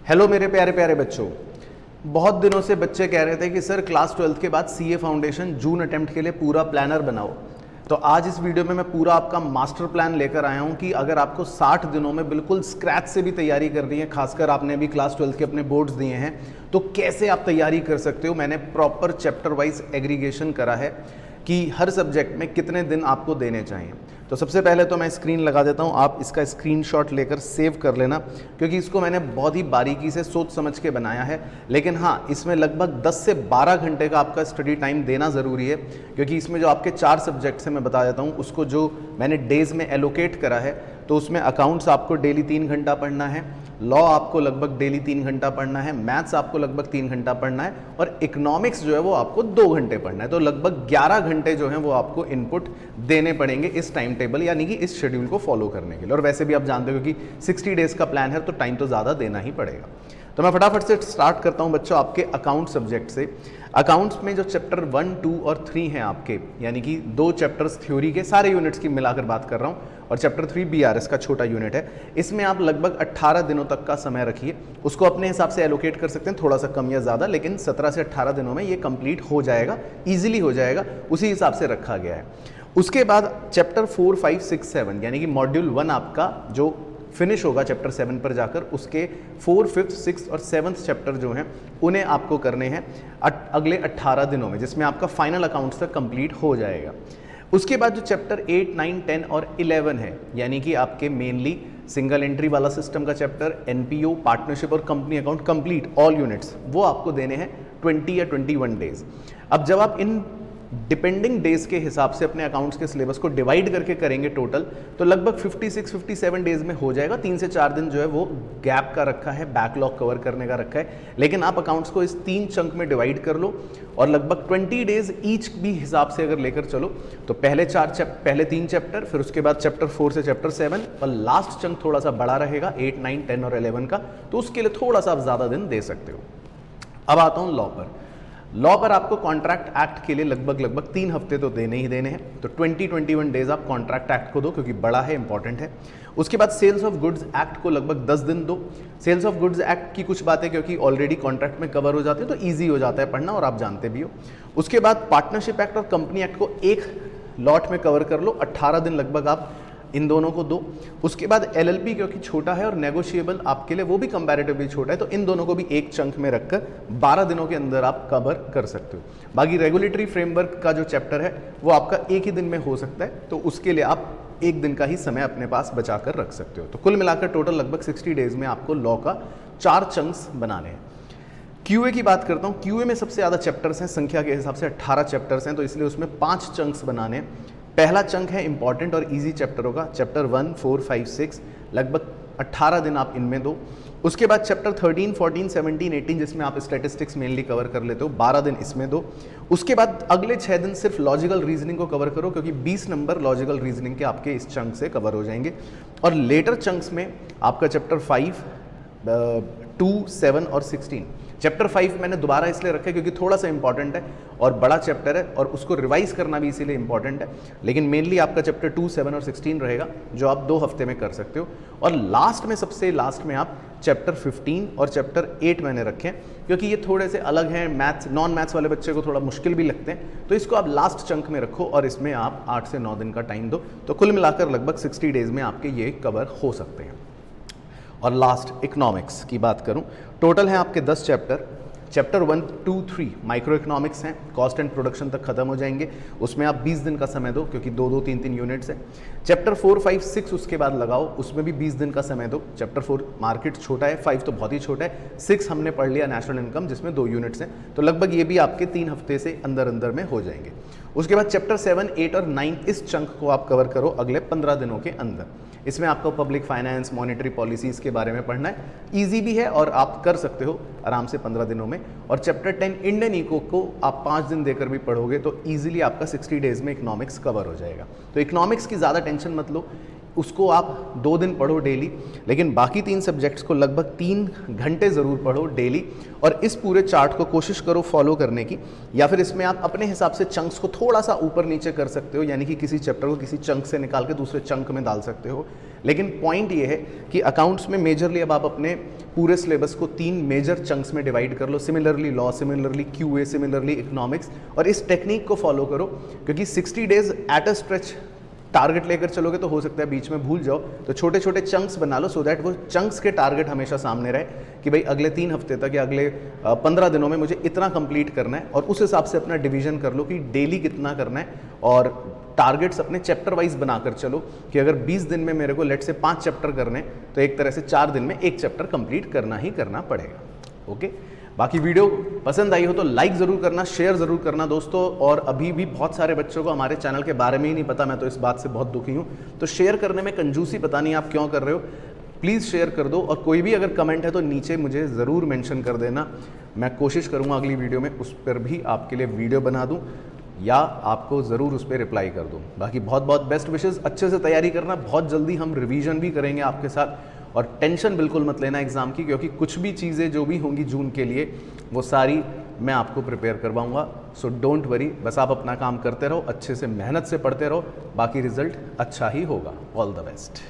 Hello मेरे प्यारे प्यारे बच्चों। बहुत दिनों से बच्चे कह रहे थे कि सर क्लास 12th के बाद सीए फाउंडेशन जून अटेम्प्ट के लिए पूरा प्लानर बनाओ। तो आज इस वीडियो में मैं पूरा आपका मास्टर प्लान लेकर आया हूं कि अगर आपको 60 दिनों में बिल्कुल स्क्रैच से भी तैयारी करनी है, खासकर आपने भी क्लास 12th के अपने बोर्ड्स दिए हैं, तो कैसे आप तैयारी कर सकते हो। मैंने प्रॉपर चैप्टर वाइज एग्रीगेशन करा है कि हर सब्जेक्ट में कितने दिन आपको देने चाहिए। तो सबसे पहले तो मैं स्क्रीन लगा देता हूँ, आप इसका स्क्रीनशॉट लेकर सेव कर लेना, क्योंकि इसको मैंने बहुत ही बारीकी से सोच समझ के बनाया है। लेकिन हाँ, इसमें लगभग 10 से 12 घंटे का आपका स्टडी टाइम देना ज़रूरी है, क्योंकि इसमें जो आपके 4 सब्जेक्ट्स हैं मैं बता देता हूँ, उसको जो मैंने डेज़ में एलोकेट करा है, तो उसमें अकाउंट्स आपको डेली 3 घंटा पढ़ना है, लॉ आपको लगभग डेली 3 घंटा पढ़ना है, मैथ्स आपको लगभग 3 घंटा पढ़ना है, और इकोनॉमिक्स जो है वो आपको 2 घंटे पढ़ना है। तो लगभग 11 घंटे जो है वो आपको इनपुट देने पड़ेंगे इस टाइम टेबल यानी कि इस शेड्यूल को फॉलो करने के लिए। और वैसे भी आप जानते हो कि 60 डेज का प्लान है तो टाइम तो ज़्यादा देना ही पड़ेगा। तो मैं फटाफट से स्टार्ट करता हूं बच्चों आपके अकाउंट सब्जेक्ट से। अकाउंट्स में जो चैप्टर 1, 2 और 3 हैं आपके, यानी कि 2 चैप्टर्स थ्योरी के, सारे यूनिट्स की मिलाकर बात कर रहा हूं, और चैप्टर 3 बीआरएस का छोटा यूनिट है। इसमें आप लगभग 18 दिनों तक का समय रखिए, उसको अपने हिसाब से एलोकेट कर सकते हैं, थोड़ा सा कम या ज़्यादा, लेकिन 17 से 18 दिनों में ये कंप्लीट हो जाएगा, ईजिली हो जाएगा, उसी हिसाब से रखा गया है। उसके बाद चैप्टर 4, 5, 6, 7 यानी कि मॉड्यूल 1 आपका जो फिनिश होगा चैप्टर 7 पर जाकर, उसके 4, 5, 6 और 7th चैप्टर जो हैं उन्हें आपको करने हैं अगले 18 दिनों में, जिसमें आपका फाइनल अकाउंट्स तक कंप्लीट हो जाएगा। उसके बाद जो चैप्टर 8, 9, 10 और 11 है, यानी कि आपके मेनली सिंगल एंट्री वाला सिस्टम का चैप्टर, एनपीओ, पार्टनरशिप और company account complete all units, वो आपको देने हैं 20 या 21 डेज। अब जब आप इन डिपेंडिंग डेज के हिसाब से अपने अकाउंट्स के सिलेबस को डिवाइड करके करेंगे टोटल, तो लगभग 56-57 डेज में हो जाएगा। 3 से 4 दिन जो है वो गैप का रखा है, बैकलॉग कवर करने का रखा है, लेकिन आप अकाउंट्स को इस 3 चंक में डिवाइड कर लो और लगभग 20 डेज ईच भी हिसाब से अगर लेकर चलो, तो पहले 3 चैप्टर, फिर उसके बाद चैप्टर 4 से चैप्टर 7, और लास्ट चंक थोड़ा सा बड़ा रहेगा 8, 9, 10 और 11 का, तो उसके लिए थोड़ा सा आप ज़्यादा दिन दे सकते हो। अब आता हूँ लॉ पर। लॉ पर आपको कॉन्ट्रैक्ट एक्ट के लिए लगभग 3 हफ्ते तो देने ही देने हैं, तो 20-21 डेज आप कॉन्ट्रैक्ट एक्ट को दो, क्योंकि बड़ा है, इंपॉर्टेंट है। उसके बाद सेल्स ऑफ गुड्स एक्ट को लगभग 10 दिन दो। सेल्स ऑफ गुड्स एक्ट की कुछ बातें क्योंकि ऑलरेडी कॉन्ट्रैक्ट में कवर हो जाती है, तो ईजी हो जाता है पढ़ना, और आप जानते भी हो। उसके बाद पार्टनरशिप एक्ट और कंपनी एक्ट को एक लॉट में कवर कर लो, 18 दिन लगभग आप इन दोनों को दो। उसके बाद एलएलपी क्योंकि छोटा है और नेगोशिएबल आपके लिए वो भी कंपैरेटिवली छोटा है, तो इन दोनों को भी एक चंक में रखकर 12 दिनों के अंदर आप कवर कर सकते हो। बाकी रेगुलेटरी फ्रेमवर्क का जो चैप्टर है वो आपका एक ही दिन में हो सकता है, तो उसके लिए आप एक दिन का ही समय अपने पास बचा कर रख सकते हो। तो कुल मिलाकर टोटल लगभग 60 डेज में आपको लॉ का 4 चंक्स बनाने हैं। क्यूए की बात करता हूँ। क्यूए में सबसे ज़्यादा चैप्टर्स हैं, संख्या के हिसाब से 18 चैप्टर्स हैं, तो इसलिए उसमें 5 चंक्स बनाने हैं। पहला चंक है इंपॉर्टेंट और इजी चैप्टर होगा, चैप्टर 1, 4, 5, 6, लगभग 18 दिन आप इनमें दो। उसके बाद चैप्टर 13, 14, 17, 18 जिसमें आप स्टैटिस्टिक्स मेनली कवर कर लेते हो, 12 दिन इसमें दो। उसके बाद अगले 6 दिन सिर्फ लॉजिकल रीजनिंग को कवर करो, क्योंकि 20 नंबर लॉजिकल रीजनिंग के आपके इस चंक से कवर हो जाएंगे। और लेटर चंक्स में आपका चैप्टर 5, 2, 7 और 16। चैप्टर 5 मैंने दोबारा इसलिए रखा है क्योंकि थोड़ा सा इंपॉर्टेंट है और बड़ा चैप्टर है, और उसको रिवाइज करना भी इसीलिए इंपॉर्टेंट है, लेकिन मेनली आपका चैप्टर 2, 7 और 16 रहेगा, जो आप 2 हफ्ते में कर सकते हो। और लास्ट में, सबसे लास्ट में आप चैप्टर 15 और चैप्टर 8 मैंने रखे हैं, क्योंकि ये थोड़े से अलग हैं, मैथ्स नॉन मैथ्स वाले बच्चे को थोड़ा मुश्किल भी लगते हैं, तो इसको आप लास्ट चंक में रखो और इसमें आप 8 से 9 दिन का टाइम दो, तो कुल मिलाकर लगभग 60 डेज में आपके ये कवर हो सकते हैं। और लास्ट इकोनॉमिक्स की बात करूं, टोटल हैं आपके 10 चैप्टर। चैप्टर 1, 2, 3 माइक्रो इकोनॉमिक्स हैं, कॉस्ट एंड प्रोडक्शन तक खत्म हो जाएंगे, उसमें आप 20 दिन का समय दो, क्योंकि 2-2, 3-3 यूनिट्स हैं। चैप्टर 4, 5, 6 उसके बाद लगाओ, उसमें भी 20 दिन का समय दो। चैप्टर 4 मार्केट छोटा है, 5 तो बहुत ही छोटा है, 6 हमने पढ़ लिया नेशनल इनकम, जिसमें 2 यूनिट्स हैं, तो लगभग ये भी आपके 3 हफ्ते से अंदर में हो जाएंगे। उसके बाद चैप्टर 7, 8 और 9 इस चंक को आप कवर करो अगले 15 दिनों के अंदर। इसमें आपको पब्लिक फाइनेंस, मॉनेटरी पॉलिसीज़ के बारे में पढ़ना है, ईजी भी है और आप कर सकते हो आराम से 15 दिनों में। और चैप्टर 10 इंडियन इको को आप 5 दिन देकर भी पढ़ोगे तो ईजिली आपका 60 डेज में इकोनॉमिक्स कवर हो जाएगा। तो इकोनॉमिक्स की ज़्यादा टेंशन मत लो, उसको आप 2 दिन पढ़ो डेली, लेकिन बाकी 3 सब्जेक्ट्स को लगभग 3 घंटे ज़रूर पढ़ो डेली। और इस पूरे चार्ट को कोशिश करो फॉलो करने की, या फिर इसमें आप अपने हिसाब से चंक्स को थोड़ा सा ऊपर नीचे कर सकते हो, यानी कि किसी चैप्टर को किसी चंक से निकाल के दूसरे चंक में डाल सकते हो। लेकिन पॉइंट ये है कि अकाउंट्स में मेजरली अब आप अपने पूरे सिलेबस को 3 मेजर चंक्स में डिवाइड कर लो, similarly law, similarly QA, similarly economics, और इस टेक्निक को फॉलो करो, क्योंकि 60 days at a stretch target लेकर चलोगे तो हो सकता है बीच में भूल जाओ। तो छोटे छोटे चंक्स बना लो, सो दैट वो चंक्स के टारगेट हमेशा सामने रहे कि भाई अगले 3 हफ्ते तक या अगले 15 दिनों में मुझे इतना कंप्लीट करना है, और उस हिसाब से अपना डिवीजन कर लो कि डेली कितना करना है, और टारगेट्स अपने चैप्टर वाइज बनाकर चलो कि अगर 20 दिन में मेरे को लेट से 5 चैप्टर करने, तो एक तरह से 4 दिन में 1 चैप्टर कंप्लीट करना ही करना पड़ेगा। ओके, बाकी वीडियो पसंद आई हो तो लाइक ज़रूर करना, शेयर ज़रूर करना दोस्तों। और अभी भी बहुत सारे बच्चों को हमारे चैनल के बारे में ही नहीं पता, मैं तो इस बात से बहुत दुखी हूँ। तो शेयर करने में कंजूसी पता नहीं आप क्यों कर रहे हो, प्लीज़ शेयर कर दो। और कोई भी अगर कमेंट है तो नीचे मुझे ज़रूर मेंशन कर देना, मैं कोशिश करूँगा अगली वीडियो में उस पर भी आपके लिए वीडियो बना दूँ या आपको ज़रूर उस पर रिप्लाई कर दूँ। बाकी बहुत बहुत बेस्ट विशेज़, अच्छे से तैयारी करना, बहुत जल्दी हम रिवीजन भी करेंगे आपके साथ। और टेंशन बिल्कुल मत लेना एग्ज़ाम की, क्योंकि कुछ भी चीज़ें जो भी होंगी जून के लिए वो सारी मैं आपको प्रिपेयर करवाऊंगा। सो डोंट वरी, बस आप अपना काम करते रहो, अच्छे से मेहनत से पढ़ते रहो, बाकी रिजल्ट अच्छा ही होगा। All the best.